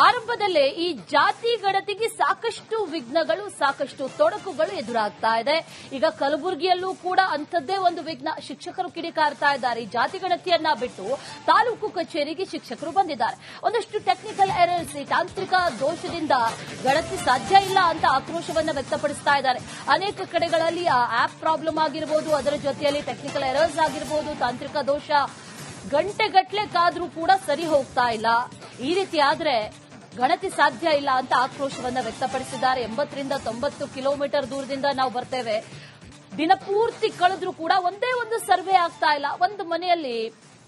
ಆರಂಭದಲ್ಲೇ ಈ ಜಾತಿ ಗಣತಿಗೆ ಸಾಕಷ್ಟು ವಿಘ್ನಗಳು, ಸಾಕಷ್ಟು ತೊಡಕುಗಳು ಎದುರಾಗ್ತಾ ಇದೆ. ಈಗ ಕಲಬುರಗಿಯಲ್ಲೂ ಕೂಡ ಅಂಥದ್ದೇ ಒಂದು ವಿಘ್ನ. ಶಿಕ್ಷಕರು ಕಿಡಿಕಾರ್ತಾ ಇದ್ದಾರೆ. ಈ ಜಾತಿ ಗಣತಿಯನ್ನ ಬಿಟ್ಟು ತಾಲೂಕು ಕಚೇರಿಗೆ ಶಿಕ್ಷಕರು ಬಂದಿದ್ದಾರೆ. ಒಂದಷ್ಟು ಟೆಕ್ನಿಕಲ್ ಎರರ್ಸ್, ತಾಂತ್ರಿಕ ದೋಷದಿಂದ ಗಣತಿ ಸಾಧ್ಯ ಇಲ್ಲ ಅಂತ ಆಕ್ರೋಶವನ್ನ ವ್ಯಕ್ತಪಡಿಸ್ತಾ ಇದ್ದಾರೆ. ಅನೇಕ ಕಡೆಗಳಲ್ಲಿ ಆ ಆಪ್ ಪ್ರಾಬ್ಲಮ್ ಆಗಿರಬಹುದು, ಅದರ ಜೊತೆಯಲ್ಲಿ ಟೆಕ್ನಿಕಲ್ ಎರರ್ಸ್ ಆಗಿರಬಹುದು, ತಾಂತ್ರಿಕ ದೋಷ ಗಂಟೆಗಟ್ಟಲೆ ಕಾದ್ರೂ ಕೂಡ ಸರಿ ಹೋಗ್ತಾ ಇಲ್ಲ. ಈ ರೀತಿ ಆದ್ರೆ ಗಣತಿ ಸಾಧ್ಯ ಇಲ್ಲ ಅಂತ ಆಕ್ರೋಶವನ್ನ ವ್ಯಕ್ತಪಡಿಸಿದ್ದಾರೆ. 80ರಿಂದ 90 ಕಿಲೋಮೀಟರ್ ದೂರದಿಂದ ನಾವು ಬರ್ತೇವೆ, ದಿನಪೂರ್ತಿ ಕಳೆದ್ರೂ ಕೂಡ ಒಂದೇ ಒಂದು ಸರ್ವೆ ಆಗ್ತಾ ಇಲ್ಲ. ಒಂದು ಮನೆಯಲ್ಲಿ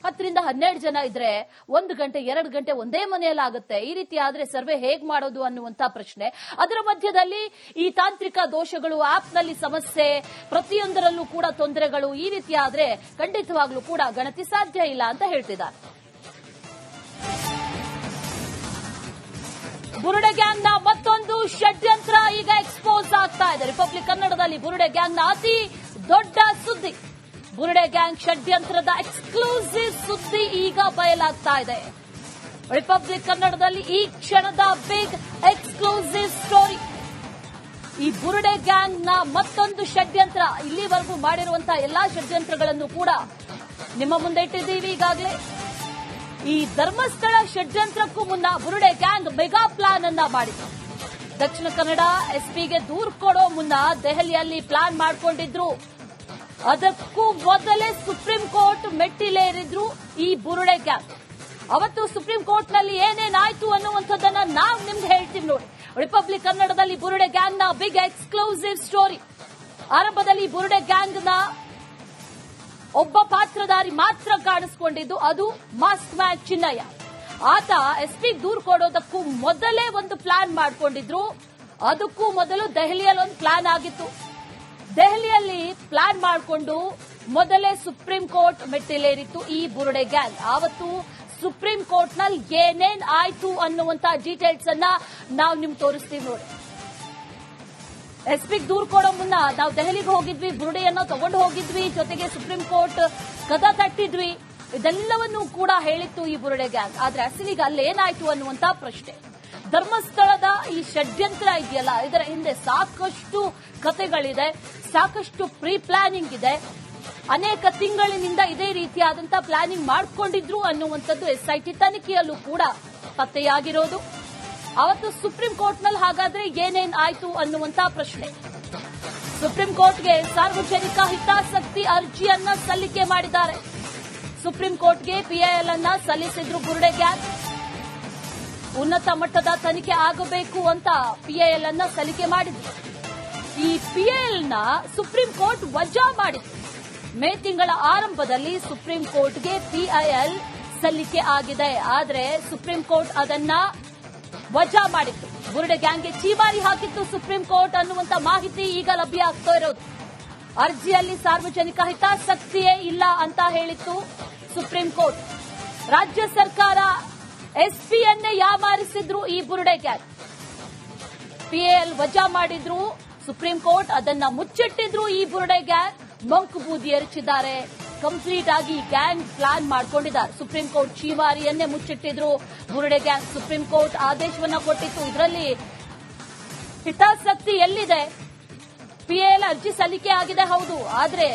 10ರಿಂದ 12 ಜನ ಇದ್ರೆ 1 ಗಂಟೆ 2 ಗಂಟೆ ಒಂದೇ ಮನೆಯಲ್ಲಿ ಆಗುತ್ತೆ. ಈ ರೀತಿ ಆದ್ರೆ ಸರ್ವೆ ಹೇಗ್ ಮಾಡೋದು ಅನ್ನುವಂತ ಪ್ರಶ್ನೆ. ಅದರ ಮಧ್ಯದಲ್ಲಿ ಈ ತಾಂತ್ರಿಕ ದೋಷಗಳು, ಆಪ್ನಲ್ಲಿ ಸಮಸ್ಯೆ, ಪ್ರತಿಯೊಂದರಲ್ಲೂ ಕೂಡ ತೊಂದರೆಗಳು. ಈ ರೀತಿ ಆದ್ರೆ ಖಂಡಿತವಾಗ್ಲೂ ಕೂಡ ಗಣತಿ ಸಾಧ್ಯ ಇಲ್ಲ ಅಂತ ಹೇಳ್ತಿದ್ದಾರೆ. ಬುರುಡೆ ಗ್ಯಾಂಗ್ನ ಮತ್ತೊಂದು ಷಡ್ಯಂತ್ರ ಈಗ ಎಕ್ಸ್ಪೋಸ್ ಆಗ್ತಾ ಇದೆ. ರಿಪಬ್ಲಿಕ್ ಕನ್ನಡದಲ್ಲಿ ಬುರುಡೆ ಗ್ಯಾಂಗ್ನ ಅತಿ ದೊಡ್ಡ ಸುದ್ದಿ, ಬುರುಡೆ ಗ್ಯಾಂಗ್ ಷಡ್ಯಂತ್ರದ ಎಕ್ಸ್ಕ್ಲೂಸಿವ್ ಸುದ್ದಿ ಈಗ ಬಯಲಾಗ್ತಾ ಇದೆ. ರಿಪಬ್ಲಿಕ್ ಕನ್ನಡದಲ್ಲಿ ಈ ಕ್ಷಣದ ಬಿಗ್ ಎಕ್ಸ್ಕ್ಲೂಸಿವ್ ಸ್ಟೋರಿ. ಈ ಬುರುಡೆ ಗ್ಯಾಂಗ್ನ ಮತ್ತೊಂದು ಷಡ್ಯಂತ್ರ, ಇಲ್ಲಿವರೆಗೂ ಮಾಡಿರುವಂತಹ ಎಲ್ಲಾ ಷಡ್ಯಂತ್ರಗಳನ್ನು ಕೂಡ ನಿಮ್ಮ ಮುಂದೆ ಇಟ್ಟಿದ್ದೀವಿ ಈಗಾಗಲೇ. ಈ ಧರ್ಮಸ್ಥಳ ಷಡ್ಯಂತ್ರಕ್ಕೂ ಮುನ್ನ ಬುರುಡೆ ಗ್ಯಾಂಗ್ ಮೆಗಾ ಪ್ಲಾನ್ ಅನ್ನ ಮಾಡಿದ್ರು. ದಕ್ಷಿಣ ಕನ್ನಡ ಎಸ್ಪಿಗೆ ದೂರು ಕೊಡೋ ಮುನ್ನ ದೆಹಲಿಯಲ್ಲಿ ಪ್ಲಾನ್ ಮಾಡಿಕೊಂಡಿದ್ರು. ಅದಕ್ಕೂ ಮೊದಲೇ ಸುಪ್ರೀಂ ಕೋರ್ಟ್ ಮೆಟ್ಟಿಲೇರಿದ್ರು ಈ ಬುರುಡೆ ಗ್ಯಾಂಗ್. ಅವತ್ತು ಸುಪ್ರೀಂ ಕೋರ್ಟ್ ನಲ್ಲಿ ಏನೇನಾಯ್ತು ಅನ್ನುವಂಥದ್ದನ್ನ ನಾವು ನಿಮ್ಗೆ ಹೇಳ್ತೀವಿ ನೋಡಿ. ರಿಪಬ್ಲಿಕ್ ಕನ್ನಡದಲ್ಲಿ ಬುರುಡೆ ಗ್ಯಾಂಗ್ನ ಬಿಗ್ ಎಕ್ಸ್ಕ್ಲೂಸಿವ್ ಸ್ಟೋರಿ. ಆರಂಭದಲ್ಲಿ ಬುರುಡೆ ಗ್ಯಾಂಗ್ನ ಒಬ್ಬ ಪಾತ್ರಧಾರಿ ಮಾತ್ರ ಕಾಣಿಸಿಕೊಂಡಿದ್ದು, ಅದು ಮಾಸ್ಕ್ ಮ್ಯಾನ್ ಚಿನ್ನಯ್ಯ. ಆತ ಎಸ್ಪಿ ದೂರು ಕೊಡೋದಕ್ಕೂ ಮೊದಲೇ ಒಂದು ಪ್ಲಾನ್ ಮಾಡಿಕೊಂಡಿದ್ರು. ಅದಕ್ಕೂ ಮೊದಲು ದೆಹಲಿಯಲ್ಲಿ ಒಂದು ಪ್ಲಾನ್ ಆಗಿತ್ತು. ದೆಹಲಿಯಲ್ಲಿ ಪ್ಲಾನ್ ಮಾಡಿಕೊಂಡು ಮೊದಲೇ ಸುಪ್ರೀಂ ಕೋರ್ಟ್ ಮೆಟ್ಟಿಲೇರಿತ್ತು ಈ ಬುರುಡೆ ಗ್ಯಾಂಗ್. ಆವತ್ತು ಸುಪ್ರೀಂ ಕೋರ್ಟ್ನಲ್ಲಿ ಏನೇನ್ ಆಯ್ತು ಅನ್ನುವಂತ ಡೀಟೇಲ್ಸ್ ಅನ್ನ ನಾವು ನಿಮ್ಗೆ ತೋರಿಸ್ತೀವಿ ನೋಡಿ. ಎಸ್ಪಿಗೆ ದೂರು ಕೊಡೋ ಮುನ್ನ ನಾವು ದೆಹಲಿಗೆ ಹೋಗಿದ್ವಿ, ಬುರುಡೆಯನ್ನ ತಗೊಂಡು ಹೋಗಿದ್ವಿ, ಜೊತೆಗೆ ಸುಪ್ರೀಂ ಕೋರ್ಟ್ ಕದ ತಟ್ಟಿದ್ವಿ, ಇದೆಲ್ಲವನ್ನೂ ಕೂಡ ಹೇಳಿತ್ತು ಈ ಬುರುಡೆ ಗ್ಯಾಂಗ್. ಆದ್ರೆ ಅಸಲಿಗೆ ಅಲ್ಲೇನಾಯ್ತು ಅನ್ನುವಂತ ಪ್ರಶ್ನೆ. ಧರ್ಮಸ್ಥಳದ ಈ ಷಡ್ಯಂತ್ರ ಇದೆಯಲ್ಲ, ಇದರ ಹಿಂದೆ ಸಾಕಷ್ಟು ಕಥೆಗಳಿದೆ, ಸಾಕಷ್ಟು ಪ್ರೀ ಪ್ಲಾನಿಂಗ್ ಇದೆ. ಅನೇಕ ತಿಂಗಳಿನಿಂದ ಇದೇ ರೀತಿಯಾದಂತಹ ಪ್ಲಾನಿಂಗ್ ಮಾಡಿಕೊಂಡಿದ್ರು ಅನ್ನುವಂಥದ್ದು ಎಸ್ಐಟಿ ತನಿಖೆಯಲ್ಲೂ ಕೂಡ ಪತ್ತೆಯಾಗಿರೋದು. ಅವತ್ತು ಸುಪ್ರೀಂ ಕೋರ್ಟ್ನಲ್ಲಿ ಹಾಗಾದ್ರೆ ಏನೇನ್ ಆಯ್ತು ಅನ್ನುವಂತ ಪ್ರಶ್ನೆ. ಸುಪ್ರೀಂ ಕೋರ್ಟ್ಗೆ ಸಾರ್ವಜನಿಕ ಹಿತಾಸಕ್ತಿ ಅರ್ಜಿಯನ್ನ ಸಲ್ಲಿಕೆ ಮಾಡಿದ್ದಾರೆ. ಸುಪ್ರೀಂ ಕೋರ್ಟ್ಗೆ ಪಿಐಎಲ್ ಅನ್ನ ಸಲ್ಲಿಸಿದ್ರು ಬುರುಡೆ ಗ್ಯಾಂಗ್. ಉನ್ನತ ಮಟ್ಟದ ತನಿಖೆ ಆಗಬೇಕು ಅಂತ ಪಿಐಎಲ್ ಅನ್ನ ಸಲ್ಲಿಕೆ ಮಾಡಿದ್ರು. ಈ ಪಿಐಎಲ್ ನ ಸುಪ್ರೀಂ ಕೋರ್ಟ್ ವಜಾ ಮಾಡಿತ್ತು. ಮೇ ತಿಂಗಳ ಆರಂಭದಲ್ಲಿ ಸುಪ್ರೀಂ ಕೋರ್ಟ್ಗೆ ಪಿಐಎಲ್ ಸಲ್ಲಿಕೆ ಆಗಿದೆ. ಆದ್ರೆ ಸುಪ್ರೀಂ ಕೋರ್ಟ್ ಅದನ್ನ ವಜಾ ಮಾಡಿತ್ತು. ಬುರುಡೆ ಗ್ಯಾಂಗ್ಗೆ ಚೀಮಾರಿ ಹಾಕಿತ್ತು ಸುಪ್ರೀಂ ಕೋರ್ಟ್ ಅನ್ನುವಂತ ಮಾಹಿತಿ ಈಗ ಲಭ್ಯ ಆಗ್ತಾ ಇರೋದು. ಅರ್ಜಿಯಲ್ಲಿ ಸಾರ್ವಜನಿಕ ಹಿತಾಸಕ್ತಿಯೇ ಇಲ್ಲ ಅಂತ ಹೇಳಿತ್ತು ಸುಪ್ರೀಂ ಕೋರ್ಟ್. ರಾಜ್ಯ ಸರ್ಕಾರ ಎಸ್ಪಿಯನ್ನೇ ಯಾಮಾರಿಸಿದ್ರು ಈ ಬುರುಡೆ ಗ್ಯಾಂಗ್. ಪಿಎಲ್ ವಜಾ ಮಾಡಿದ್ರು ಸುಪ್ರೀಂ ಕೋರ್ಟ್, ಅದನ್ನ ಮುಚ್ಚಿಟ್ಟಿದ್ರು ಈ ಬುರುಡೆ ಗ್ಯಾಂಗ್. ಮಂಕು ಬೂದಿ ಎರಚಿದ್ದಾರೆ. ಕಂಪ್ಲೀಟ್ ಆಗಿ ಗ್ಯಾಂಗ್ ಪ್ಲಾನ್ ಮಾಡ್ಕೊಂಡಿದ್ದಾರೆ. ಸುಪ್ರೀಂ ಕೋರ್ಟ್ ಚೀಮಾರಿಯನ್ನೇ ಮುಚ್ಚಿಟ್ಟಿದ್ರು ಬುರುಡೆ ಗ್ಯಾಂಗ್. ಸುಪ್ರೀಂ ಕೋರ್ಟ್ ಆದೇಶವನ್ನ ಕೊಟ್ಟಿತ್ತು. ಇದರಲ್ಲಿ ಹಿತಾಸಕ್ತಿ ಎಲ್ಲಿದೆ? ಪಿಎಲ್ ಅರ್ಜಿ ಸಲ್ಲಿಕೆ ಆಗಿದೆ, ಹೌದು. ಆದ್ರೆ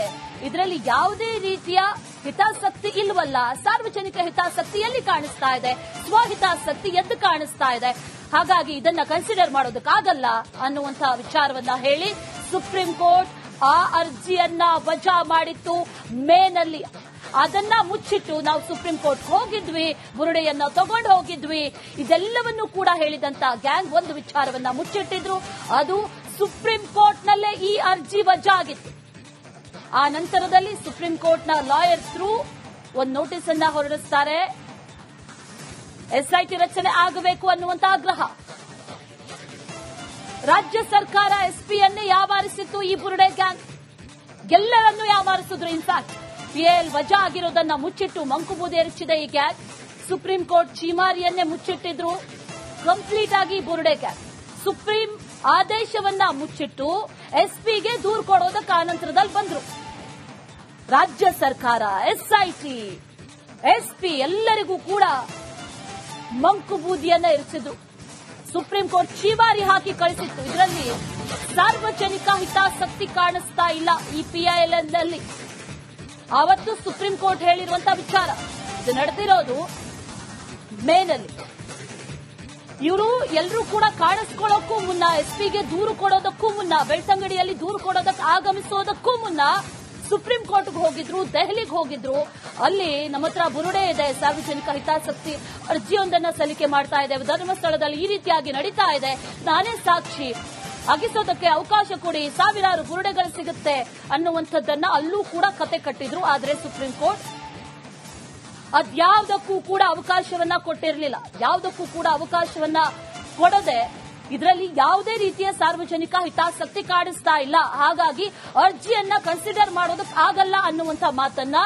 ಇದರಲ್ಲಿ ಯಾವುದೇ ರೀತಿಯ ಹಿತಾಸಕ್ತಿ ಇಲ್ವಲ್ಲ. ಸಾರ್ವಜನಿಕ ಹಿತಾಸಕ್ತಿ ಎಲ್ಲಿ ಕಾಣಿಸ್ತಾ ಇದೆ? ಸ್ವಹಿತಾಸಕ್ತಿ ಎದ್ದು ಕಾಣಿಸ್ತಾ ಇದೆ. ಹಾಗಾಗಿ ಇದನ್ನ ಕನ್ಸಿಡರ್ ಮಾಡೋದಕ್ಕಾಗಲ್ಲ ಅನ್ನುವಂತಹ ವಿಚಾರವನ್ನ ಹೇಳಿ ಸುಪ್ರೀಂ ಕೋರ್ಟ್ ಆ ಅರ್ಜಿಯನ್ನ ವಜಾ ಮಾಡಿತ್ತು ಮೇನಲ್ಲಿ. ಅದನ್ನ ಮುಚ್ಚಿಟ್ಟು ನಾವು ಸುಪ್ರೀಂ ಕೋರ್ಟ್ ಹೋಗಿದ್ವಿ, ಬುರುಡೆಯನ್ನ ತಗೊಂಡು ಹೋಗಿದ್ವಿ, ಇದೆಲ್ಲವನ್ನೂ ಕೂಡ ಹೇಳಿದಂತ ಗ್ಯಾಂಗ್ ಒಂದು ವಿಚಾರವನ್ನ ಮುಚ್ಚಿಟ್ಟಿದ್ರು. ಅದು ಸುಪ್ರೀಂ ಕೋರ್ಟ್ನಲ್ಲೇ ಈ ಅರ್ಜಿ ವಜಾ ಆಗಿತ್ತು. ಆ ನಂತರದಲ್ಲಿ ಸುಪ್ರೀಂ ಕೋರ್ಟ್ನ ಲಾಯರ್ ಥ್ರೂ ಒಂದು ನೋಟಿಸ್ ಅನ್ನ ಹೊರಡಿಸ್ತಾರೆ. ಎಸ್ಐಟಿ ರಚನೆ ಆಗಬೇಕು ಅನ್ನುವಂತ ಆಗ್ರಹ. ರಾಜ್ಯ ಸರ್ಕಾರ ಎಸ್ಪಿಯನ್ನೇ ಯಾಮಾರಿಸಿತ್ತು ಈ ಬುರುಡೆ ಗ್ಯಾಂಗ್. ಎಲ್ಲರನ್ನೂ ಯಾಮಾರಿಸಿದ್ರು. ಇನ್ಫ್ಯಾಕ್ಟ್ ಪಿಎಲ್ ವಜಾ ಆಗಿರೋದನ್ನ ಮುಚ್ಚಿಟ್ಟು ಮಂಕುಬೂದಿ ಎರಚಿದೆ ಈ ಗ್ಯಾಂಗ್. ಸುಪ್ರೀಂ ಕೋರ್ಟ್ ಚೀಮಾರಿಯನ್ನೇ ಮುಚ್ಚಿಟ್ಟಿದ್ರು ಕಂಪ್ಲೀಟ್ ಆಗಿ ಬುರುಡೆ ಗ್ಯಾಂಗ್. ಸುಪ್ರೀಂ ಆದೇಶವನ್ನ ಮುಚ್ಚಿಟ್ಟು ಎಸ್ಪಿಗೆ ದೂರು ಕೊಡೋದಕ್ಕೆ ಆನಂತರದಲ್ಲಿ ಬಂದ್ರು. ರಾಜ್ಯ ಸರ್ಕಾರ, ಎಸ್ಐಟಿ, ಎಸ್ಪಿ ಎಲ್ಲರಿಗೂ ಕೂಡ ಮಂಕು ಬೂದಿಯನ್ನ ಎರಚಿದ್ರು. ಸುಪ್ರೀಂ ಕೋರ್ಟ್ ಚೀಮಾರಿ ಹಾಕಿ ಕಳಿಸಿತ್ತು. ಇದರಲ್ಲಿ ಸಾರ್ವಜನಿಕ ಹಿತಾಸಕ್ತಿ ಕಾಣಿಸ್ತಾ ಇಲ್ಲ ಈ PIL ನಲ್ಲಿ. ಆವತ್ತು ಸುಪ್ರೀಂ ಕೋರ್ಟ್ ಹೇಳಿರುವಂತಹ ವಿಚಾರ ಇದು ನಡೆದಿರೋದು ಮೇನಲ್ಲಿ. ಇವರು ಎಲ್ಲರೂ ಕೂಡ ಕಾಣಿಸ್ಕೊಳ್ಳೋಕ್ಕೂ ಮುನ್ನ, SP ಗೆ ದೂರು ಕೊಡೋದಕ್ಕೂ ಮುನ್ನ, ಬೆಳ್ತಂಗಡಿಯಲ್ಲಿ ದೂರು ಕೊಡೋದಕ್ಕೆ ಆಗಮಿಸೋದಕ್ಕೂ ಮುನ್ನ ಸುಪ್ರೀಂ ಕೋರ್ಟ್ಗೆ ಹೋಗಿದ್ರು, ದೆಹಲಿಗೆ ಹೋಗಿದ್ರು. ಅಲ್ಲಿ ನಮ್ಮ ಹತ್ರ ಬುರುಡೆ ಇದೆ, ಸಾರ್ವಜನಿಕ ಹಿತಾಸಕ್ತಿ ಅರ್ಜಿಯೊಂದನ್ನ ಸಲ್ಲಿಕೆ ಮಾಡ್ತಾ ಇದೆ, ಧರ್ಮಸ್ಥಳದಲ್ಲಿ ಈ ರೀತಿಯಾಗಿ ನಡೀತಾ ಇದೆ, ನಾನೇ ಸಾಕ್ಷಿ, ಅಗಿಸೋದಕ್ಕೆ ಅವಕಾಶ ಕೊಡಿ, ಸಾವಿರಾರು ಬುರುಡೆಗಳು ಸಿಗುತ್ತೆ ಅನ್ನುವಂಥದ್ದನ್ನ ಅಲ್ಲೂ ಕೂಡ ಕತೆ ಕಟ್ಟಿದ್ರು. ಆದ್ರೆ ಸುಪ್ರೀಂ ಕೋರ್ಟ್ ಅದ್ಯಾವುದಕ್ಕೂ ಕೂಡ ಅವಕಾಶವನ್ನ ಕೊಟ್ಟಿರಲಿಲ್ಲ. ಯಾವುದಕ್ಕೂ ಕೂಡ ಅವಕಾಶವನ್ನ ಕೊಡದೆ ಇದರಲ್ಲಿ ಯಾವುದೇ ರೀತಿಯ ಸಾರ್ವಜನಿಕ ಹಿತಾಸಕ್ತಿ ಕಾಣಿಸ್ತಾ ಇಲ್ಲ, ಹಾಗಾಗಿ ಅರ್ಜಿಯನ್ನ ಕನ್ಸಿಡರ್ ಮಾಡೋದಕ್ಕೆ ಆಗಲ್ಲ ಅನ್ನುವಂಥ ಮಾತನ್ನ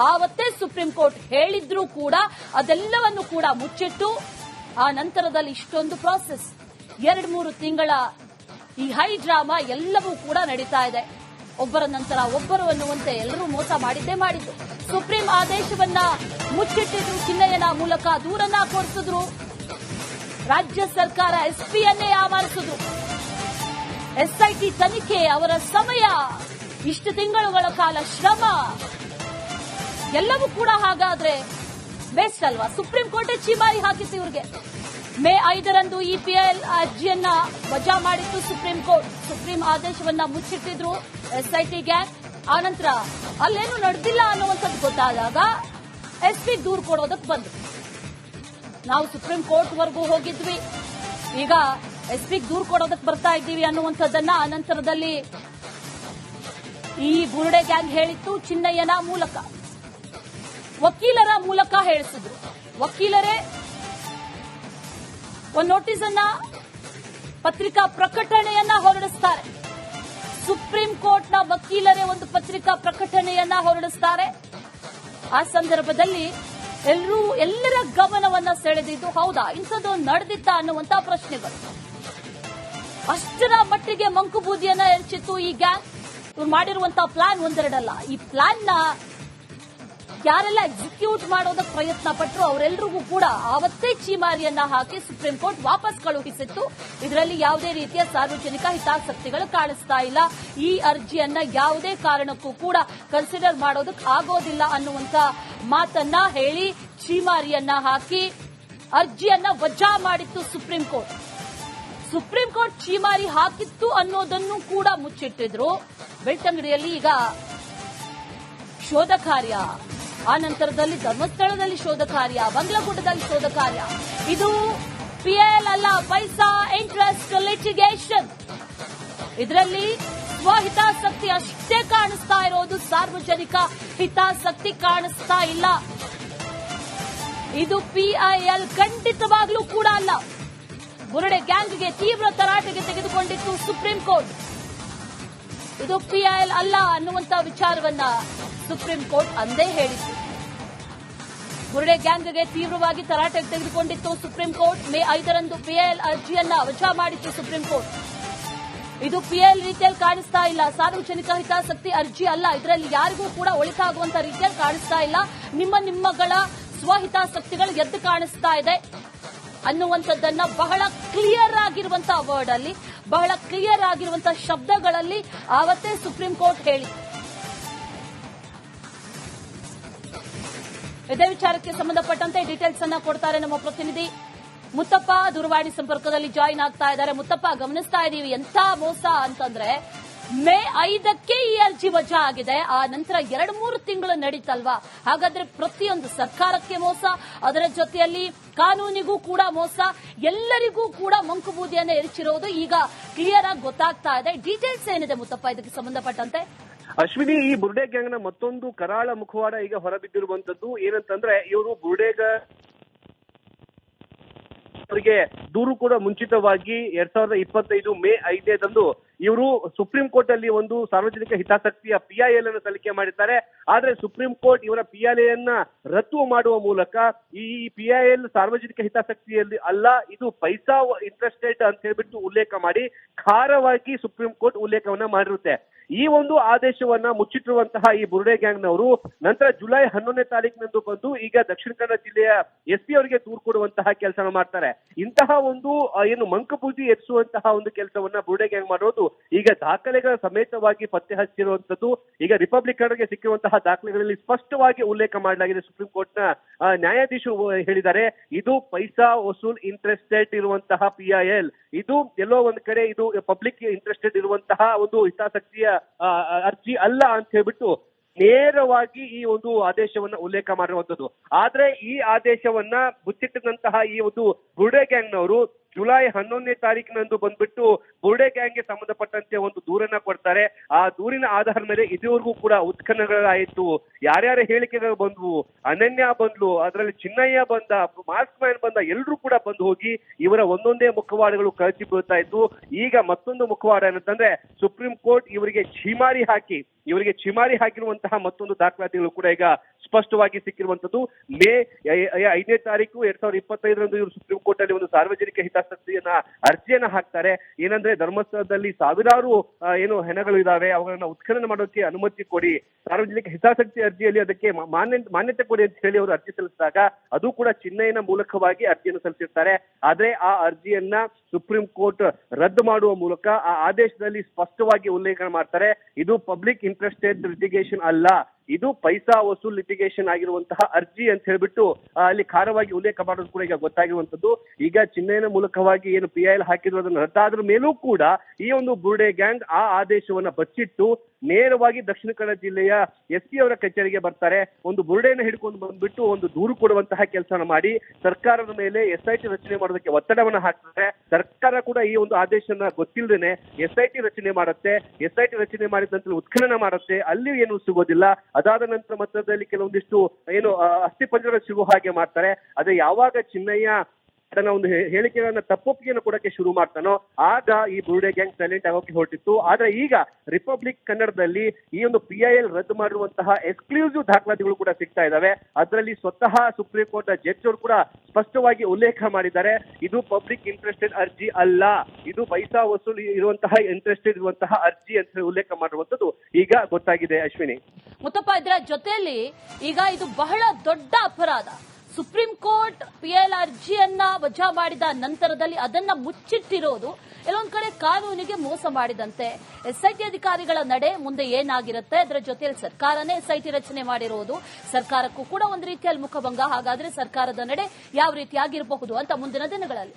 ಆವತ್ತೇ ಸುಪ್ರೀಂ ಕೋರ್ಟ್ ಹೇಳಿದ್ರೂ ಕೂಡ ಅದೆಲ್ಲವನ್ನು ಕೂಡ ಮುಚ್ಚಿಟ್ಟು ಆ ನಂತರದಲ್ಲಿ ಇಷ್ಟೊಂದು ಪ್ರಾಸೆಸ್ 2-3 ತಿಂಗಳ ಈ ಹೈ ಡ್ರಾಮಾ ಎಲ್ಲವೂ ಕೂಡ ನಡೀತಾ ಇದೆ. ಒಬ್ಬರ ನಂತರ ಒಬ್ಬರು ಅನ್ನುವಂತೆ ಎಲ್ಲರೂ ಮೋಸ ಮಾಡಿದ್ದು. ಸುಪ್ರೀಂ ಆದೇಶವನ್ನ ಮುಚ್ಚಿಟ್ಟಿದ್ರು, ಚಿನ್ನಯ್ಯನ ಮೂಲಕ ದೂರನ್ನ ಕೊಡಿಸಿದ್ರು, ರಾಜ್ಯ ಸರ್ಕಾರ SP ಯನ್ನೇ ಆವರಿಸಿದ್ರು. SIT ತನಿಖೆ, ಅವರ ಸಮಯ, ಇಷ್ಟು ತಿಂಗಳುಗಳ ಕಾಲ ಶ್ರಮ ಎಲ್ಲವೂ ಕೂಡ ಹಾಗಾದ್ರೆ ಬೇಸ್ಟ್ ಅಲ್ವಾ? ಸುಪ್ರೀಂ ಕೋರ್ಟ್ ಚೀಮಾರಿ ಹಾಕಿಸಿ ಇವ್ರಿಗೆ. ಮೇ 5ರಂದು ಈ PIL ಅರ್ಜಿಯನ್ನ ವಜಾ ಮಾಡಿತ್ತು ಸುಪ್ರೀಂ ಕೋರ್ಟ್. ಸುಪ್ರೀಂ ಆದೇಶವನ್ನ ಮುಚ್ಚಿಟ್ಟಿದ್ರು SIT ಗ್ಯಾಂಗ್. ಆನಂತರ ಅಲ್ಲೇನು ನಡೆದಿಲ್ಲ ಅನ್ನುವಂಥದ್ದು ಗೊತ್ತಾದಾಗ SP ದೂರು ಕೊಡೋದಕ್ಕೆ ಬಂದ್ರು. ನಾವು ಸುಪ್ರೀಂ ಕೋರ್ಟ್ ವರೆಗೂ ಹೋಗಿದ್ವಿ, ಈಗ SP ದೂರು ಕೊಡೋದಕ್ಕೆ ಬರ್ತಾ ಇದ್ದೀವಿ ಅನ್ನುವಂಥದ್ದನ್ನ ಅನಂತರದಲ್ಲಿ ಈ ಬುರುಡೆ ಗ್ಯಾಂಗ್ ಹೇಳಿತ್ತು. ಚಿನ್ನಯ್ಯನ ಮೂಲಕ, ವಕೀಲರ ಮೂಲಕ ಹೇಳಿಸಿದ್ರು. ವಕೀಲರೇ ಒಂದು ನೋಟಿಸ್ ಅನ್ನ, ಪತ್ರಿಕಾ ಪ್ರಕಟಣೆಯನ್ನ ಹೊರಡಿಸ್ತಾರೆ. ಸುಪ್ರೀಂ ಕೋರ್ಟ್ನ ವಕೀಲರೇ ಒಂದು ಪತ್ರಿಕಾ ಪ್ರಕಟಣೆಯನ್ನ ಹೊರಡಿಸ್ತಾರೆ. ಆ ಸಂದರ್ಭದಲ್ಲಿ ಎಲ್ಲರ ಗಮನವನ್ನ ಸೆಳೆದಿದ್ದು, ಹೌದಾ ಇಂಥದ್ದು ನಡೆದಿತ್ತ ಅನ್ನುವಂತ ಪ್ರಶ್ನೆಗಳು. ಅಷ್ಟರ ಮಟ್ಟಿಗೆ ಮಂಕು ಬೂದಿಯನ್ನ ಎರಚಿತ್ತು ಈ ಗ್ಯಾಂಗ್. ಇವ್ರು ಮಾಡಿರುವಂತಹ ಪ್ಲಾನ್ ಒಂದೆರಡಲ್ಲ. ಈ ಪ್ಲಾನ್ ನ ಯಾರೆಲ್ಲ ಎಕ್ಸಿಕ್ಯೂಟ್ ಮಾಡೋದಕ್ಕೆ ಪ್ರಯತ್ನ ಪಟ್ಟರು ಅವರೆಲ್ಲರಿಗೂ ಕೂಡ ಆವತ್ತೇ ಚೀಮಾರಿಯನ್ನ ಹಾಕಿ ಸುಪ್ರೀಂ ಕೋರ್ಟ್ ವಾಪಸ್ ಕಳುಹಿಸಿತ್ತು. ಇದರಲ್ಲಿ ಯಾವುದೇ ರೀತಿಯ ಸಾರ್ವಜನಿಕ ಹಿತಾಸಕ್ತಿಗಳು ಕಾಣಿಸ್ತಾ ಇಲ್ಲ, ಈ ಅರ್ಜಿಯನ್ನ ಯಾವುದೇ ಕಾರಣಕ್ಕೂ ಕೂಡ ಕನ್ಸಿಡರ್ ಮಾಡೋದಕ್ಕೆ ಆಗೋದಿಲ್ಲ ಅನ್ನುವಂತ ಮಾತನ್ನ ಹೇಳಿ ಚೀಮಾರಿಯನ್ನ ಹಾಕಿ ಅರ್ಜಿಯನ್ನ ವಜಾ ಮಾಡಿತ್ತು ಸುಪ್ರೀಂ ಕೋರ್ಟ್. ಸುಪ್ರೀಂ ಕೋರ್ಟ್ ಚೀಮಾರಿ ಹಾಕಿತ್ತು ಅನ್ನೋದನ್ನು ಕೂಡ ಮುಚ್ಚಿಟ್ಟಿದ್ರು. ಬೆಳ್ತಂಗಡಿಯಲ್ಲಿ ಈಗ ಶೋಧ ಕಾರ್ಯ, ಆ ನಂತರದಲ್ಲಿ ಧರ್ಮಸ್ಥಳದಲ್ಲಿ ಶೋಧ ಕಾರ್ಯ, ಬಂಗ್ಲಗುಡ್ಡದಲ್ಲಿ ಶೋಧ ಕಾರ್ಯ. ಇದು PIL ಅಲ್ಲ, ಪೈಸಾ ಇಂಟ್ರೆಸ್ಟ್ ಲಿಟಿಗೇಷನ್. ಇದರಲ್ಲಿ ಸ್ವಹಿತಾಸಕ್ತಿ ಅಷ್ಟೇ ಕಾಣಿಸ್ತಾ ಇರೋದು, ಸಾರ್ವಜನಿಕ ಹಿತಾಸಕ್ತಿ ಕಾಣಿಸ್ತಾ ಇಲ್ಲ. ಇದು PIL ಖಂಡಿತವಾಗ್ಲೂ ಕೂಡ ಅಲ್ಲ. ಬುರುಡೆ ಗ್ಯಾಂಗ್ಗೆ ತೀವ್ರ ತರಾಟೆಗೆ ತೆಗೆದುಕೊಂಡಿತ್ತು ಸುಪ್ರೀಂ ಕೋರ್ಟ್. ಇದು PIL ಅಲ್ಲ ಅನ್ನುವಂತ ವಿಚಾರವನ್ನ ಸುಪ್ರೀಂ ಕೋರ್ಟ್ ಅಂದೇ ಹೇಳಿತ್ತು. ಬುರುಡೆ ಗ್ಯಾಂಗ್ಗೆ ತೀವ್ರವಾಗಿ ತರಾಟೆಗೆ ತೆಗೆದುಕೊಂಡಿತ್ತು ಸುಪ್ರೀಂ ಕೋರ್ಟ್. ಮೇ 5ರಂದು PIL ಅರ್ಜಿಯನ್ನ ವಜಾ ಮಾಡಿತ್ತು ಸುಪ್ರೀಂ ಕೋರ್ಟ್. ಇದು PIL ರೀತಿಯಲ್ಲಿ ಕಾಣಿಸ್ತಾ ಇಲ್ಲ, ಸಾರ್ವಜನಿಕ ಹಿತಾಸಕ್ತಿ ಅರ್ಜಿ ಅಲ್ಲ, ಇದರಲ್ಲಿ ಯಾರಿಗೂ ಕೂಡ ಒಳಿತಾಗುವಂತ ರೀತಿಯಲ್ಲಿ ಕಾಣಿಸ್ತಾ ಇಲ್ಲ, ನಿಮ್ಮಗಳ ಸ್ವಹಿತಾಸಕ್ತಿಗಳು ಎದ್ದು ಕಾಣಿಸ್ತಾ ಇದೆ ಅನ್ನುವಂಥದ್ದನ್ನ ಬಹಳ ಕ್ಲಿಯರ್ ಆಗಿರುವಂತಹ ವರ್ಡ್ ಅಲ್ಲಿ, ಬಹಳ ಕ್ಲಿಯರ್ ಆಗಿರುವಂತಹ ಶಬ್ದಗಳಲ್ಲಿ ಆವತ್ತೇ ಸುಪ್ರೀಂ ಕೋರ್ಟ್ ಹೇಳಿ. ಇದೇ ವಿಚಾರಕ್ಕೆ ಸಂಬಂಧಪಟ್ಟಂತೆ ಡೀಟೇಲ್ಸ್ ಅನ್ನ ಕೊಡ್ತಾರೆ ನಮ್ಮ ಪ್ರತಿನಿಧಿ ಮುತ್ತಪ್ಪ. ದೂರವಾಣಿ ಸಂಪರ್ಕದಲ್ಲಿ ಜಾಯಿನ್ ಆಗ್ತಾ ಇದ್ದಾರೆ. ಮುತ್ತಪ್ಪ, ಗಮನಿಸ್ತಾ ಇದೀವಿ ಎಂತ ಮೋಸ ಅಂತಂದ್ರೆ, ಮೇ 5ಕ್ಕೆ ಈ ಅರ್ಜಿ ವಜಾ ಆಗಿದೆ, ಆ ನಂತರ 2-3 ತಿಂಗಳು ನಡೀತಲ್ವಾ? ಹಾಗಾದ್ರೆ ಪ್ರತಿಯೊಂದು ಸರ್ಕಾರಕ್ಕೆ ಮೋಸ, ಅದರ ಜೊತೆಯಲ್ಲಿ ಕಾನೂನಿಗೂ ಕೂಡ ಮೋಸ, ಎಲ್ಲರಿಗೂ ಕೂಡ ಮಂಕು ಬೂದಿಯನ್ನ ಎರಚಿರೋದು ಈಗ ಕ್ಲಿಯರ್ ಆಗಿ ಗೊತ್ತಾಗ್ತಾ ಇದೆ. ಡೀಟೇಲ್ಸ್ ಏನಿದೆ ಮುತ್ತಪ್ಪ ಇದಕ್ಕೆ ಸಂಬಂಧಪಟ್ಟಂತೆ? ಅಶ್ವಿನಿ, ಈ ಬುರುಡೆ ಗ್ಯಾಂಗ್ ನ ಮತ್ತೊಂದು ಕರಾಳ ಮುಖವಾಡ ಈಗ ಹೊರಬಿದ್ದಿರುವಂತದ್ದು ಏನಂತಂದ್ರೆ, ಇವರು ಅವರಿಗೆ ದೂರು ಕೂಡ ಮುಂಚಿತವಾಗಿ 2025 ಮೇ 5ರಂದು ಇವರು ಸುಪ್ರೀಂ ಕೋರ್ಟ್ ಅಲ್ಲಿ ಒಂದು ಸಾರ್ವಜನಿಕ ಹಿತಾಸಕ್ತಿಯ PIL ಅನ್ನು ಸಲ್ಲಿಕೆ ಮಾಡಿದ್ದಾರೆ. ಆದ್ರೆ ಸುಪ್ರೀಂ ಕೋರ್ಟ್ ಇವರ PIL ಅನ್ನ ರದ್ದು ಮಾಡುವ ಮೂಲಕ ಈ PIL ಸಾರ್ವಜನಿಕ ಹಿತಾಸಕ್ತಿಯಲ್ಲಿ ಅಲ್ಲ, ಇದು ಪೈಸಾ ಇಂಟ್ರೆಸ್ಟೆಡ್ ಅಂತ ಹೇಳ್ಬಿಟ್ಟು ಉಲ್ಲೇಖ ಮಾಡಿ ಖಾರವಾಗಿ ಸುಪ್ರೀಂ ಕೋರ್ಟ್ ಉಲ್ಲೇಖವನ್ನ ಮಾಡಿರುತ್ತೆ. ಈ ಒಂದು ಆದೇಶವನ್ನ ಮುಚ್ಚಿಟ್ಟಿರುವಂತಹ ಈ ಬುರುಡೆ ಗ್ಯಾಂಗ್ನವರು ನಂತರ ಜುಲೈ 11ನೇ ತಾರೀಕಿನಂದು ಬಂದು ಈಗ ದಕ್ಷಿಣ ಕನ್ನಡ ಜಿಲ್ಲೆಯ SP ಅವರಿಗೆ ದೂರು ಕೊಡುವಂತಹ ಕೆಲಸ ಮಾಡ್ತಾರೆ. ಇಂತಹ ಒಂದು ಏನು ಮಂಕುಬೂದಿ ಎಬ್ಸುವಂತಹ ಒಂದು ಕೆಲಸವನ್ನ ಬುರುಡೆ ಗ್ಯಾಂಗ್ ಮಾಡೋದು ಈಗ ದಾಖಲೆಗಳ ಸಮೇತವಾಗಿ ಪತ್ತೆ ಹಚ್ಚಿರುವಂತದ್ದು. ಈಗ ರಿಪಬ್ಲಿಕ್ ಕನ್ನಡಗೆ ಸಿಕ್ಕಿರುವಂತಹ ದಾಖಲೆಗಳಲ್ಲಿ ಸ್ಪಷ್ಟವಾಗಿ ಉಲ್ಲೇಖ ಮಾಡಲಾಗಿದೆ. ಸುಪ್ರೀಂ ಕೋರ್ಟ್ನ ನ್ಯಾಯಾಧೀಶರು ಹೇಳಿದ್ದಾರೆ, ಇದು ಪೈಸಾ ವಸೂಲ್ ಇಂಟ್ರೆಸ್ಟೆಡ್ ಇರುವಂತಹ PIL, ಇದು ಎಲ್ಲೋ ಒಂದ್ ಕಡೆ ಇದು ಪಬ್ಲಿಕ್ ಇಂಟ್ರೆಸ್ಟೆಡ್ ಇರುವಂತಹ ಒಂದು ಹಿತಾಸಕ್ತಿಯ ಅರ್ಜಿ ಅಲ್ಲ ಅಂತ ಹೇಳ್ಬಿಟ್ಟು ನೇರವಾಗಿ ಈ ಒಂದು ಆದೇಶವನ್ನ ಉಲ್ಲೇಖ ಮಾಡಿರುವಂತದ್ದು. ಆದ್ರೆ ಈ ಆದೇಶವನ್ನ ಮುಚ್ಚಿಟ್ಟಂತಹ ಈ ಒಂದು ಬುರುಡೆ ಗ್ಯಾಂಗ್ನವರು ಜುಲೈ 11ನೇ ತಾರೀಕಿನಂದು ಬಂದ್ಬಿಟ್ಟು ಬುರುಡೆ ಗ್ಯಾಂಗ್ಗೆ ಸಂಬಂಧಪಟ್ಟಂತೆ ಒಂದು ದೂರನ್ನ ಕೊಡ್ತಾರೆ. ಆ ದೂರಿನ ಆಧಾರದ ಮೇಲೆ ಇದುವರೆಗೂ ಕೂಡ ಉತ್ಖನನಗಳಾಯಿತು, ಯಾರ್ಯಾರ ಹೇಳಿಕೆಗಳು ಬಂದ್ವು, ಅನನ್ಯ ಬಂದ್ಲು, ಅದರಲ್ಲಿ ಚಿನ್ನಯ್ಯ ಬಂದ, ಮಾಸ್ಕ್ ಮ್ಯಾನ್ ಬಂದ, ಎಲ್ಲರೂ ಕೂಡ ಬಂದು ಹೋಗಿ ಇವರ ಒಂದೊಂದೇ ಮುಖವಾಡಗಳು ಕಳಚಿ ಬೀಳ್ತಾ ಇತ್ತು. ಈಗ ಮತ್ತೊಂದು ಮುಖವಾಡ ಏನಂತಂದ್ರೆ ಸುಪ್ರೀಂ ಕೋರ್ಟ್ ಇವರಿಗೆ ಛೀಮಾರಿ ಹಾಕಿರುವಂತಹ ಮತ್ತೊಂದು ದಾಖಲಾತಿಗಳು ಕೂಡ ಈಗ ಸ್ಪಷ್ಟವಾಗಿ ಸಿಕ್ಕಿರುವಂತದ್ದು. ಮೇ 5ನೇ ತಾರೀಕು 2025ರಂದು ಇವರು ಸುಪ್ರೀಂ ಕೋರ್ಟ್ ಅಲ್ಲಿ ಒಂದು ಸಾರ್ವಜನಿಕ ಹಿತಾಸಕ್ತಿಯನ್ನ ಅರ್ಜಿಯನ್ನ ಹಾಕ್ತಾರೆ. ಏನಂದ್ರೆ ಧರ್ಮಸ್ಥಳದಲ್ಲಿ ಸಾವಿರಾರು ಏನು ಹೆಣಗಳು ಇದಾವೆ, ಅವುಗಳನ್ನ ಉತ್ಖನನ ಮಾಡೋಕೆ ಅನುಮತಿ ಕೊಡಿ, ಸಾರ್ವಜನಿಕ ಹಿತಾಸಕ್ತಿ ಅರ್ಜಿಯಲ್ಲಿ ಅದಕ್ಕೆ ಮಾನ್ಯತೆ ಕೊಡಿ ಅಂತ ಹೇಳಿ ಅವರು ಅರ್ಜಿ ಸಲ್ಲಿಸಿದಾಗ ಅದು ಕೂಡ ಚಿನ್ನಯ್ಯನ ಮೂಲಕವಾಗಿ ಅರ್ಜಿಯನ್ನು ಸಲ್ಲಿಸಿರ್ತಾರೆ. ಆದ್ರೆ ಆ ಅರ್ಜಿಯನ್ನ ಸುಪ್ರೀಂ ಕೋರ್ಟ್ ರದ್ದು ಮಾಡುವ ಮೂಲಕ ಆ ಆದೇಶದಲ್ಲಿ ಸ್ಪಷ್ಟವಾಗಿ ಉಲ್ಲೇಖ ಮಾಡ್ತಾರೆ, ಇದು ಪಬ್ಲಿಕ್ ಇಂಟ್ರೆಸ್ಟೆಡ್ ಲಿಟಿಗೇಷನ್ ಅಲ್ಲ, ಇದು ಪೈಸಾ ವಸೂಲ್ ಲಿಟಿಗೇಷನ್ ಆಗಿರುವಂತಹ ಅರ್ಜಿ ಅಂತ ಹೇಳ್ಬಿಟ್ಟು ಅಲ್ಲಿ ಖಾರವಾಗಿ ಉಲ್ಲೇಖ ಮಾಡೋದು ಕೂಡ ಈಗ ಗೊತ್ತಾಗಿರುವಂತದ್ದು. ಈಗ ಚಿನ್ನಯ್ಯನ ಮೂಲಕವಾಗಿ ಏನು PIL ಹಾಕಿದ್ರು ಅದನ್ನು ರದ್ದಾದ್ರ ಮೇಲೂ ಕೂಡ ಈ ಒಂದು ಬುರುಡೆ ಗ್ಯಾಂಗ್ ಆ ಆದೇಶವನ್ನ ಬಚ್ಚಿಟ್ಟು ನೇರವಾಗಿ ದಕ್ಷಿಣ ಕನ್ನಡ ಜಿಲ್ಲೆಯ SP ಅವರ ಕಚೇರಿಗೆ ಬರ್ತಾರೆ. ಒಂದು ಬುರುಡೆಯನ್ನು ಹಿಡ್ಕೊಂಡು ಬಂದ್ಬಿಟ್ಟು ಒಂದು ದೂರು ಕೊಡುವಂತಹ ಕೆಲಸನ ಮಾಡಿ ಸರ್ಕಾರದ ಮೇಲೆ SIT ರಚನೆ ಮಾಡೋದಕ್ಕೆ ಒತ್ತಡವನ್ನ ಹಾಕ್ತಾರೆ. ಸರ್ಕಾರ ಕೂಡ ಈ ಒಂದು ಆದೇಶನ ಗೊತ್ತಿಲ್ಲದೇನೆ SIT ರಚನೆ ಮಾಡುತ್ತೆ. SIT ರಚನೆ ಮಾಡಿದಂತೆ ಉತ್ಖನನ ಮಾಡುತ್ತೆ, ಅಲ್ಲಿ ಏನು ಸಿಗೋದಿಲ್ಲ. ಅದಾದ ನಂತರ ಮಧ್ಯದಲ್ಲಿ ಕೆಲವೊಂದಿಷ್ಟು ಏನು ಅಸ್ಥಿಪಂಜರ ಸಿಗೋ ಹಾಗೆ ಮಾಡ್ತಾರೆ. ಅದೇ ಯಾವಾಗ ಚಿನ್ನಯ್ಯ ತನ್ನ ಒಂದು ಹೇಳಿಕೆಗಳನ್ನ ತಪ್ಪೊಪ್ಪಿಗೆಯನ್ನು ಕೊಡಕ್ಕೆ ಶುರು ಮಾಡ್ತಾನೋ ಆಗ ಈ ಬುರುಡೆ ಗ್ಯಾಂಗ್ ಸೈಲೆಂಟ್ ಆಗೋಕೆ ಹೊರಟಿತ್ತು. ಆದ್ರೆ ಈಗ ರಿಪಬ್ಲಿಕ್ ಕನ್ನಡದಲ್ಲಿ ಈ ಒಂದು PIL ರದ್ದು ಮಾಡಿರುವಂತಹ ಎಕ್ಸ್ಕ್ಲೂಸಿವ್ ದಾಖಲಾತಿಗಳು ಕೂಡ ಸಿಗ್ತಾ ಇದಾವೆ. ಅದರಲ್ಲಿ ಸ್ವತಃ ಸುಪ್ರೀಂ ಕೋರ್ಟ್ ಜಡ್ಜ್ ಅವರು ಕೂಡ ಸ್ಪಷ್ಟವಾಗಿ ಉಲ್ಲೇಖ ಮಾಡಿದ್ದಾರೆ, ಇದು ಪಬ್ಲಿಕ್ ಇಂಟ್ರೆಸ್ಟೆಡ್ ಅರ್ಜಿ ಅಲ್ಲ, ಇದು ಪೈಸಾ ವಸೂಲಿ ಇಂಟ್ರೆಸ್ಟೆಡ್ ಇರುವಂತಹ ಅರ್ಜಿ ಅಂತ ಹೇಳಿ ಉಲ್ಲೇಖ ಮಾಡಿರುವಂತದ್ದು ಈಗ ಗೊತ್ತಾಗಿದೆ. ಅಶ್ವಿನಿ ಮುತ್ತಪ್ಪ, ಇದರ ಜೊತೆಯಲ್ಲಿ ಈಗ ಇದು ಬಹಳ ದೊಡ್ಡ ಅಪರಾಧ. ಸುಪ್ರೀಂ ಕೋರ್ಟ್ PIL ಅರ್ಜಿಯನ್ನ ವಜಾ ಮಾಡಿದ ನಂತರದಲ್ಲಿ ಅದನ್ನ ಮುಚ್ಚಿಟ್ಟಿರೋದು ಎಲ್ಲೊಂದ್ ಕಡೆ ಕಾನೂನಿಗೆ ಮೋಸ ಮಾಡಿದಂತೆ. SIT ಅಧಿಕಾರಿಗಳ ನಡೆ ಮುಂದೆ ಏನಾಗಿರುತ್ತೆ, ಅದರ ಜೊತೆಯಲ್ಲಿ ಸರ್ಕಾರನೇ SIT ರಚನೆ ಮಾಡಿರೋದು, ಸರ್ಕಾರಕ್ಕೂ ಕೂಡ ಒಂದು ರೀತಿಯಲ್ಲಿ ಮುಖಭಂಗ. ಹಾಗಾದ್ರೆ ಸರ್ಕಾರದ ನಡೆ ಯಾವ ರೀತಿಯಾಗಿರಬಹುದು ಅಂತ ಮುಂದಿನ ದಿನಗಳಲ್ಲಿ?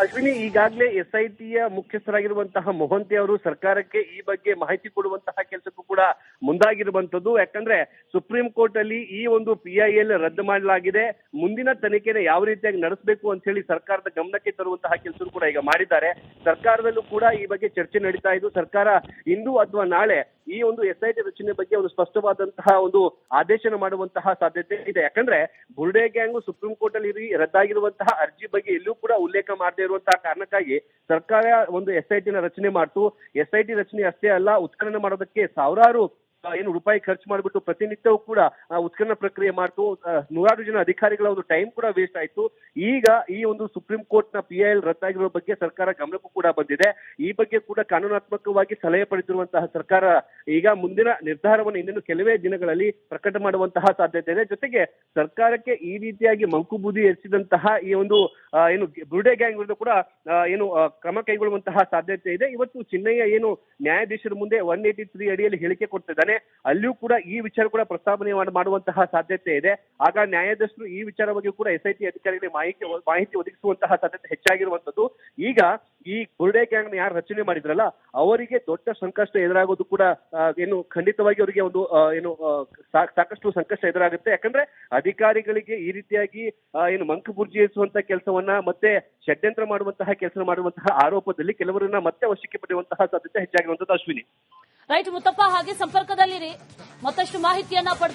ಅಶ್ವಿನಿ, ಈಗಾಗಲೇ SITಯ ಮುಖ್ಯಸ್ಥರಾಗಿರುವಂತಹ ಮೊಹಂತಿ ಅವರು ಸರ್ಕಾರಕ್ಕೆ ಈ ಬಗ್ಗೆ ಮಾಹಿತಿ ಕೊಡುವಂತಹ ಕೆಲಸಕ್ಕೂ ಕೂಡ ಮುಂದಾಗಿರುವಂತದ್ದು. ಯಾಕಂದ್ರೆ ಸುಪ್ರೀಂ ಕೋರ್ಟ್ ಅಲ್ಲಿ ಈ ಒಂದು PIL ರದ್ದು ಮಾಡಲಾಗಿದೆ, ಮುಂದಿನ ತನಿಖೆನ ಯಾವ ರೀತಿಯಾಗಿ ನಡೆಸಬೇಕು ಅಂತ ಹೇಳಿ ಸರ್ಕಾರದ ಗಮನಕ್ಕೆ ತರುವಂತಹ ಕೆಲಸ ಕೂಡ ಈಗ ಮಾಡಿದ್ದಾರೆ. ಸರ್ಕಾರದಲ್ಲೂ ಕೂಡ ಈ ಬಗ್ಗೆ ಚರ್ಚೆ ನಡೀತಾ ಇದ್ದು ಸರ್ಕಾರ ಇಂದು ಅಥವಾ ನಾಳೆ ಈ ಒಂದು SIT ರಚನೆ ಬಗ್ಗೆ ಒಂದು ಸ್ಪಷ್ಟವಾದಂತಹ ಒಂದು ಆದೇಶನ ಮಾಡುವಂತಹ ಸಾಧ್ಯತೆ ಇದೆ. ಯಾಕಂದ್ರೆ ಬುರುಡೆ ಗ್ಯಾಂಗ್ ಸುಪ್ರೀಂ ಕೋರ್ಟ್ ಅಲ್ಲಿ ರದ್ದಾಗಿರುವಂತಹ ಅರ್ಜಿ ಬಗ್ಗೆ ಎಲ್ಲೂ ಕೂಡ ಉಲ್ಲೇಖ ಮಾಡದೇ ಇರುವಂತಹ ಕಾರಣಕ್ಕಾಗಿ ಸರ್ಕಾರ ಒಂದು SIT ನ ರಚನೆ ಮಾಡ್ತು. SIT ರಚನೆ ಅಷ್ಟೇ ಅಲ್ಲ, ಉತ್ಖನನ ಮಾಡೋದಕ್ಕೆ ಸಾವಿರಾರು ಏನು ರೂಪಾಯಿ ಖರ್ಚು ಮಾಡಿಬಿಟ್ಟು ಪ್ರತಿನಿತ್ಯವೂ ಕೂಡ ಉತ್ಖನನ ಪ್ರಕ್ರಿಯೆ ಮಾಡ್ತು. ನೂರಾರು ಜನ ಅಧಿಕಾರಿಗಳ ಒಂದು ಟೈಮ್ ಕೂಡ ವೇಸ್ಟ್ ಆಯ್ತು. ಈಗ ಈ ಒಂದು ಸುಪ್ರೀಂ ಕೋರ್ಟ್ ನ PIL ರದ್ದಾಗಿರೋ ಬಗ್ಗೆ ಸರ್ಕಾರ ಗಮನಕ್ಕೂ ಕೂಡ ಬಂದಿದೆ. ಈ ಬಗ್ಗೆ ಕೂಡ ಕಾನೂನಾತ್ಮಕವಾಗಿ ಸಲಹೆ ಪಡೆದಿರುವಂತಹ ಸರ್ಕಾರ ಈಗ ಮುಂದಿನ ನಿರ್ಧಾರವನ್ನು ಇನ್ನೇನು ಕೆಲವೇ ದಿನಗಳಲ್ಲಿ ಪ್ರಕಟ ಮಾಡುವಂತಹ ಸಾಧ್ಯತೆ ಇದೆ. ಜೊತೆಗೆ ಸರ್ಕಾರಕ್ಕೆ ಈ ರೀತಿಯಾಗಿ ಮಂಕುಬೂದಿ ಎರಿಸಿದಂತಹ ಈ ಒಂದು ಏನು ಬುರುಡೆ ಗ್ಯಾಂಗ್ ವಿರುದ್ಧ ಕೂಡ ಏನು ಕ್ರಮ ಕೈಗೊಳ್ಳುವಂತಹ ಸಾಧ್ಯತೆ ಇದೆ. ಇವತ್ತು ಚಿನ್ನಯ್ಯ ಏನು ನ್ಯಾಯಾಧೀಶರ ಮುಂದೆ 183 ಅಡಿಯಲ್ಲಿ ಹೇಳಿಕೆ ಕೊಡ್ತಿದ್ದಾನೆ, ಅಲ್ಲಿಯೂ ಕೂಡ ಈ ವಿಚಾರ ಕೂಡ ಪ್ರಸ್ತಾವನೆ ಮಾಡುವಂತಹ ಸಾಧ್ಯತೆ ಇದೆ. ಆಗ ನ್ಯಾಯಾಧೀಶರು ಈ ವಿಚಾರ ಬಗ್ಗೆ ಕೂಡ SIT ಅಧಿಕಾರಿಗಳಿಗೆ ಮಾಹಿತಿ ಒದಗಿಸುವಂತಹ ಸಾಧ್ಯತೆ ಹೆಚ್ಚಾಗಿರುವಂತದ್ದು. ಈಗ ಈ ಬುರುಡೆ ಗ್ಯಾಂಗ್ ಯಾರು ರಚನೆ ಮಾಡಿದ್ರಲ್ಲ ಅವರಿಗೆ ದೊಡ್ಡ ಸಂಕಷ್ಟ ಎದುರಾಗೋದು ಕೂಡ ಏನು ಖಂಡಿತವಾಗಿ ಅವರಿಗೆ ಒಂದು ಏನು ಸಾಕಷ್ಟು ಸಂಕಷ್ಟ ಎದುರಾಗುತ್ತೆ. ಯಾಕಂದ್ರೆ ಅಧಿಕಾರಿಗಳಿಗೆ ಈ ರೀತಿಯಾಗಿ ಏನು ಮಂಕುಬೂರ್ಜಿ ಎರಿಸುವಂತಹ ಕೆಲಸವನ್ನ ಮತ್ತೆ ಷಡ್ಯಂತ್ರ ಮಾಡುವಂತಹ ಕೆಲಸ ಮಾಡುವಂತಹ ಆರೋಪದಲ್ಲಿ ಕೆಲವರನ್ನ ಮತ್ತೆ ವಶಕ್ಕೆ ಪಡೆಯುವಂತಹ ಸಾಧ್ಯತೆ ಹೆಚ್ಚಾಗಿರುವಂತದ್ದು. ಅಶ್ವಿನಿ ರೈಟ್ ಮುತ್ತಪ್ಪ, ಹಾಗೆ ಸಂಪರ್ಕದಲ್ಲಿರಿ, ಮತ್ತಷ್ಟು ಮಾಹಿತಿಯನ್ನ ಪಡ್ಕೊಳ್ಳಿ.